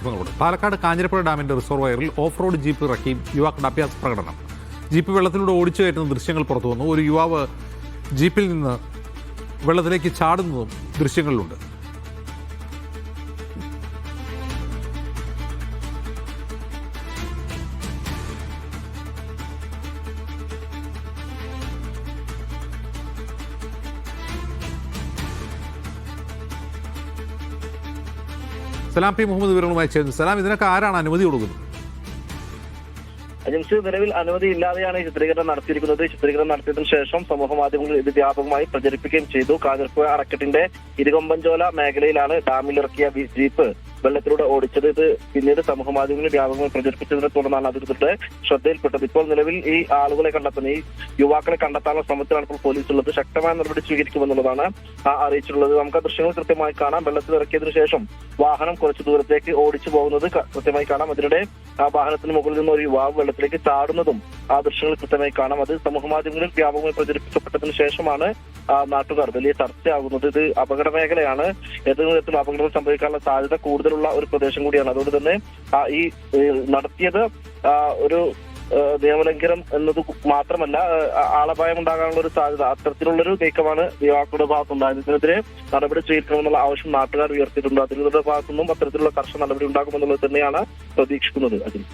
മാധ്യമങ്ങളോട്. പാലക്കാട് കാഞ്ഞിരപ്പുഴ ഡാമിന്റെ റിസർവോയറിൽ off road jeep ഇറക്കി യുവാക്കളുടെ അഭ്യാസ പ്രകടനം. ജീപ്പ് വെള്ളത്തിലൂടെ ഓടിച്ചു കയറ്റുന്ന ദൃശ്യങ്ങൾ പുറത്തു വന്നു. ഒരു യുവാവ് ജീപ്പിൽ നിന്ന് വെള്ളത്തിലേക്ക് ചാടുന്നതും ദൃശ്യങ്ങളിലുണ്ട്. സലാം പി മുഹമ്മദ് വിവരങ്ങളുമായി ചേർന്നു. സലാം, ഇതിനൊക്കെ ആരാണ് അനുമതി കൊടുക്കുന്നത്? അജംസ്, നിലവിൽ അനുമതി ഇല്ലാതെയാണ് ഈ ചിത്രീകരണം നടത്തിയിരിക്കുന്നത്. ചിത്രീകരണം നടത്തിയതിനു ശേഷം സമൂഹ മാധ്യമങ്ങളിൽ ഇത് വ്യാപകമായി പ്രചരിപ്പിക്കുകയും ചെയ്തു. കാഞ്ഞിരപ്പുഴ അണക്കെട്ടിന്റെ ഇരുകൊമ്പൻചോല മേഖലയിലാണ് ഡാമിലിറക്കിയ ജീപ്പ് വെള്ളത്തിലൂടെ ഓടിച്ചത്. ഇത് പിന്നീട് സമൂഹ മാധ്യമങ്ങളിൽ വ്യാപകമായി പ്രചരിപ്പിച്ചതിനെ തുടർന്നാണ് അധികൃതരുടെ ശ്രദ്ധയിൽപ്പെട്ടത്. ഇപ്പോൾ നിലവിൽ ഈ ആളുകളെ കണ്ടെത്തുന്ന ഈ യുവാക്കളെ കണ്ടെത്താനുള്ള ശ്രമത്തിലാണ് ഇപ്പോൾ പോലീസ് ഉള്ളത്. ശക്തമായ നടപടി സ്വീകരിക്കുമെന്നുള്ളതാണ് അറിയിച്ചിട്ടുള്ളത്. നമുക്ക് ആ ദൃശ്യങ്ങൾ കൃത്യമായി കാണാം. വെള്ളത്തിലിറക്കിയതിനു ശേഷം വാഹനം കുറച്ചു ദൂരത്തേക്ക് ഓടിച്ചു പോകുന്നത് കൃത്യമായി കാണാം. അതിനിടെ ആ വാഹനത്തിന് മുകളിൽ നിന്ന് ഒരു യുവാവ് വെള്ളത്തിലേക്ക് ചാടുന്നതും ആ ദൃശ്യങ്ങൾ കൃത്യമായി കാണാം. അത് സമൂഹ മാധ്യമങ്ങളിൽ വ്യാപകമായി പ്രചരിപ്പിക്കപ്പെട്ടതിനു ശേഷമാണ് നാട്ടുകാർ വലിയ ചർച്ചയാകുന്നത്. ഇത് അപകട മേഖലയാണ്. ഏതെങ്കിലും തരത്തിൽ അപകടങ്ങൾ സംഭവിക്കാനുള്ള സാധ്യത കൂടുതലുള്ള ഒരു പ്രദേശം കൂടിയാണ്. അതുകൊണ്ട് തന്നെ ഈ നടത്തിയത് ഒരു നിയമലംഘനം എന്നത് മാത്രമല്ല, ആളപായം ഉണ്ടാകാനുള്ള ഒരു സാധ്യത, അത്തരത്തിലുള്ളൊരു നീക്കമാണ് യുവാക്കളുടെ ഭാഗത്തുണ്ടായത്. ഇതിനെതിരെ നടപടി സ്വീകരിക്കണമെന്നുള്ള ആവശ്യം നാട്ടുകാർ ഉയർത്തിയിട്ടുണ്ട്. അധികൃതരുടെ ഭാഗത്തുനിന്നും അത്തരത്തിലുള്ള കർശന നടപടി ഉണ്ടാകുമെന്നുള്ളത് തന്നെയാണ് പ്രതീക്ഷിക്കുന്നത്. അതിൽ